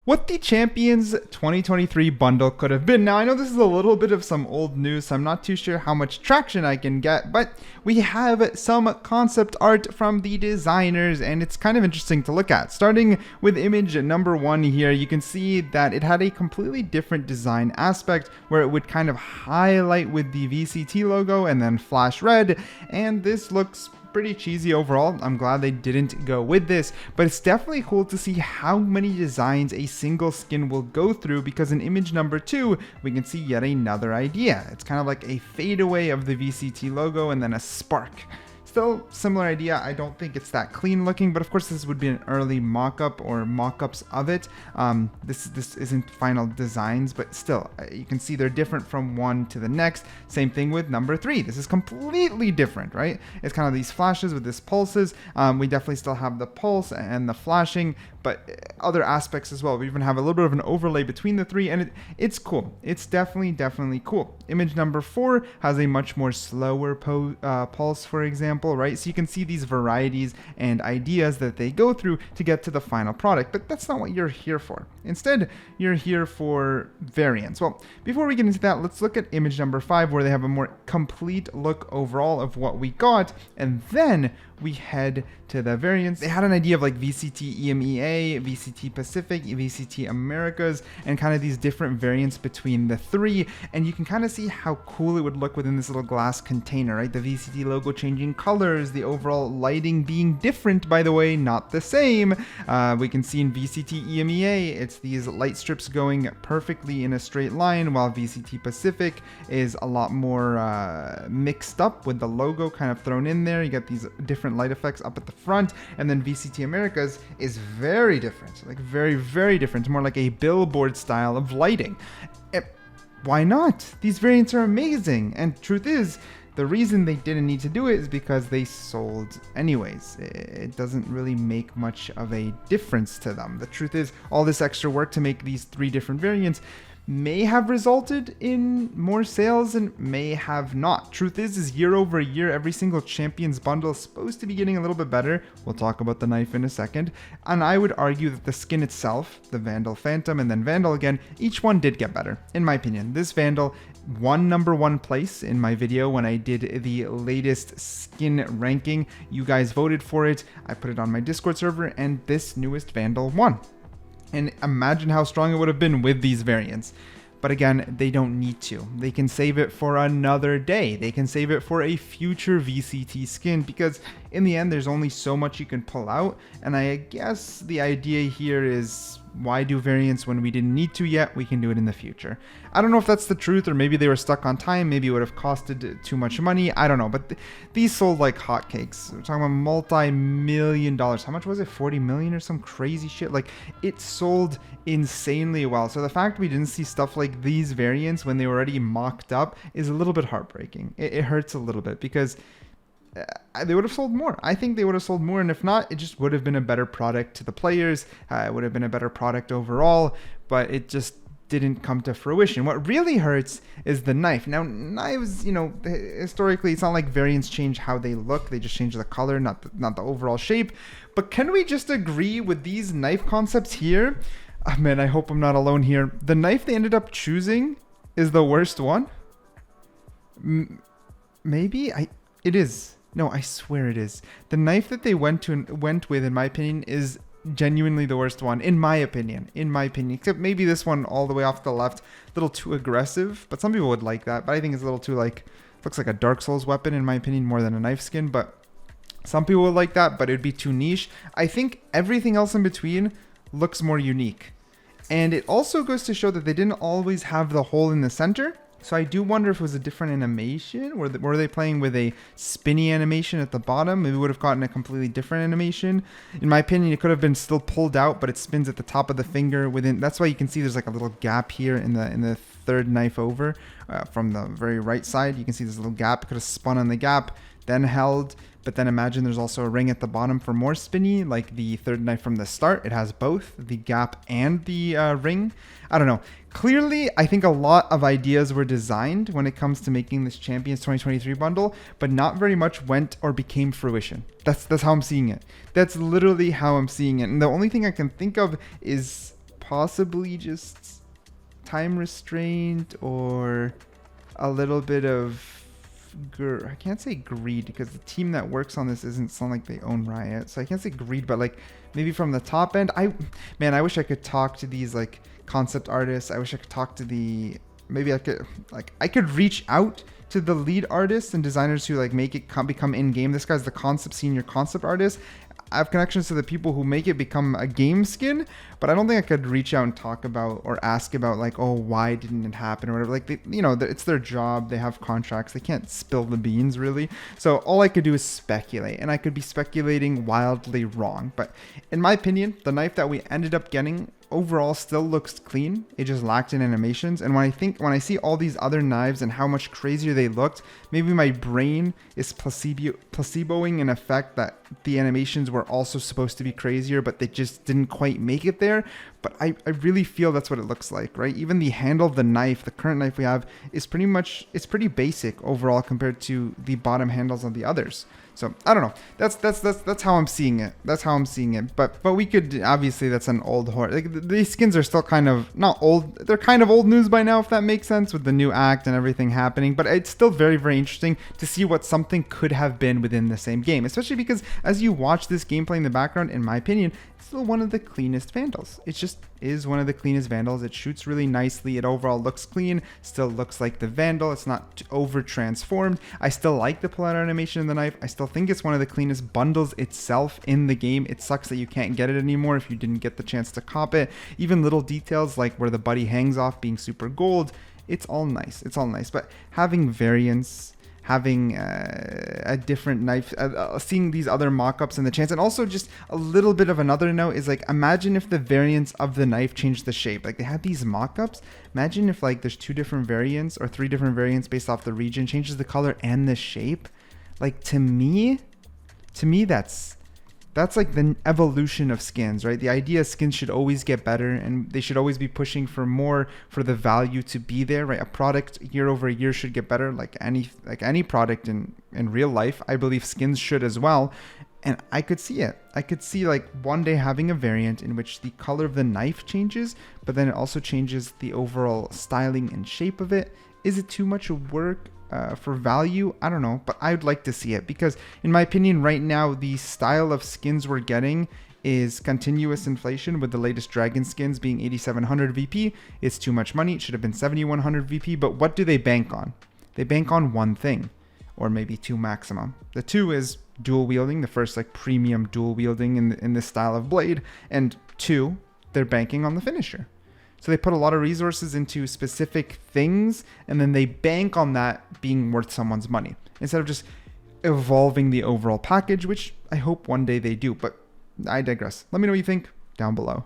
what the Champions 2023 bundle could have been. Now, I know this is a little bit of some old news, so I'm not too sure how much traction I can get, but we have some concept art from the designers, and it's kind of interesting to look at. Starting with image number 1 here, you can see that it had a completely different design aspect where it would kind of highlight with the VCT logo and then flash red, and this looks pretty cheesy overall. I'm glad they didn't go with this, but it's definitely cool to see how many designs a single skin will go through, because in image number 2 we can see yet another idea. It's kind of like a fadeaway of the VCT logo and then a spark. Still similar idea. I don't think it's that clean looking, but of course this would be an early mock-up or mock-ups of it. This isn't final designs, but still you can see they're different from one to the next. Same thing with number 3. This is completely different, right? It's kind of these flashes with this pulses. We definitely still have the pulse and the flashing, but other aspects as well. We even have a little bit of an overlay between the 3, and it's cool. It's definitely cool. Image number 4 has a much more slower pulse, for example, right? So you can see these varieties and ideas that they go through to get to the final product, but that's not what you're here for. Instead, you're here for variants. Well, before we get into that, let's look at image number 5, where they have a more complete look overall of what we got, and then we head to the variants. They had an idea of like VCT EMEA, VCT Pacific, VCT Americas, and kind of these different variants between the 3, and you can kind of see how cool it would look within this little glass container, right? The VCT logo changing colors, the overall lighting being different, by the way, not the same. We can see in VCT EMEA, it's these light strips going perfectly in a straight line, while VCT Pacific is a lot more mixed up with the logo kind of thrown in there. You get these different light effects up at the front, and then VCT Americas is very different, like very different, more like a billboard style of lighting. Why not? These variants are amazing, and truth is, the reason they didn't need to do it is because they sold anyways. It doesn't really make much of a difference to them. The truth is, all this extra work to make these 3 different variants may have resulted in more sales and may have not. Truth is year over year, every single Champions bundle is supposed to be getting a little bit better. We'll talk about the knife in a second. And I would argue that the skin itself, the Vandal Phantom and then Vandal again, each one did get better, in my opinion. This Vandal won number 1 place in my video when I did the latest skin ranking. You guys voted for it. I put it on my Discord server, and this newest Vandal won. And imagine how strong it would have been with these variants. But again, they don't need to. They can save it for another day. They can save it for a future VCT skin, because in the end, there's only so much you can pull out. And I guess the idea here is, why do variants when we didn't need to yet? We can do it in the future. I don't know if that's the truth, or maybe they were stuck on time. Maybe it would have costed too much money. I don't know. But these sold like hotcakes. We're talking about multi-million dollars. How much was it? 40 million or some crazy shit? Like, it sold insanely well. So the fact we didn't see stuff like these variants when they were already mocked up is a little bit heartbreaking. It hurts a little bit, because they would have sold more. I think they would have sold more, and if not, it just would have been a better product to the players. It would have been a better product overall, but it just didn't come to fruition. What really hurts is the knife. Now, knives, historically, it's not like variants change how they look. They just change the color, not the overall shape. But can we just agree with these knife concepts here? Oh, man, I hope I'm not alone here. The knife they ended up choosing is the worst one? Maybe? It is. No, I swear it is. The knife that they went with, in my opinion, is genuinely the worst one, in my opinion. Except maybe this one all the way off to the left, a little too aggressive, but some people would like that. But I think it's a little too, looks like a Dark Souls weapon, in my opinion, more than a knife skin. But some people would like that, but it'd be too niche. I think everything else in between looks more unique. And it also goes to show that they didn't always have the hole in the center. So I do wonder if it was a different animation. Were they playing with a spinny animation at the bottom? Maybe we would have gotten a completely different animation. In my opinion, it could have been still pulled out, but it spins at the top of the finger within. That's why you can see there's like a little gap here in the third knife over from the very right side. You can see there's a little gap. It could have spun on the gap, then held. But then imagine there's also a ring at the bottom for more spinny, like the third knife from the start. It has both the gap and the ring. I don't know. Clearly, I think a lot of ideas were designed when it comes to making this Champions 2023 bundle, but not very much went or became fruition. That's how I'm seeing it. That's literally how I'm seeing it. And the only thing I can think of is possibly just time restraint or a little bit of I can't say greed because the team that works on this isn't sound like they own Riot, so I can't say greed, but like maybe from the top end. I wish I could talk to these like concept artists. I wish I could talk to maybe I could reach out to the lead artists and designers who like make it become in game. This guy's the senior concept artist. I have connections to the people who make it become a game skin, but I don't think I could reach out and talk about or ask about like, oh, why didn't it happen or whatever. Like, it's their job. They have contracts. They can't spill the beans really. So all I could do is speculate, and I could be speculating wildly wrong. But in my opinion, the knife that we ended up getting overall still looks clean. It just lacked in animations. And when I see all these other knives and how much crazier they looked, maybe my brain is placeboing an effect that the animations were also supposed to be crazier, but they just didn't quite make it there. But I really feel that's what it looks like, right? Even the handle of the knife, the current knife we have, is pretty basic overall compared to the bottom handles on the others. So I don't know. That's how I'm seeing it. That's how I'm seeing it. But we could, obviously that's an old horse. Like, these skins are still kind of not old. They're kind of old news by now, if that makes sense, with the new act and everything happening. But it's still very, very interesting to see what something could have been within the same game, especially because as you watch this gameplay in the background, in my opinion, it's still one of the cleanest Vandals. It just is one of the cleanest Vandals. It shoots really nicely. It overall looks clean. Still looks like the Vandal. It's not over transformed. I still like the pull-out animation in the knife. I still think it's one of the cleanest bundles itself in the game. It sucks that you can't get it anymore if you didn't get the chance to cop it. Even little details like where the buddy hangs off being super gold, it's all nice. It's all nice. But having variants, having a different knife, seeing these other mock-ups and the chance, and also just a little bit of another note is like, imagine if the variants of the knife changed the shape. Like, they had these mock-ups. Imagine if like there's 2 different variants or 3 different variants based off the region, changes the color and the shape. Like, to me that's like the evolution of skins, right? The idea is skins should always get better, and they should always be pushing for more for the value to be there, right? A product year over year should get better, like any product in real life. I believe skins should as well. And I could see it. I could see like one day having a variant in which the color of the knife changes, but then it also changes the overall styling and shape of it. Is it too much work for value? I don't know, but I'd like to see it because in my opinion right now the style of skins we're getting is continuous inflation, with the latest dragon skins being 8700 VP. It's too much money. It should have been 7100 VP. But what do they bank on? They bank on one thing, or maybe 2 maximum. The 2 is dual wielding, the first like premium dual wielding in this style of blade, and 2, they're banking on the finisher. So they put a lot of resources into specific things, and then they bank on that being worth someone's money instead of just evolving the overall package, which I hope one day they do. But I digress. Let me know what you think down below.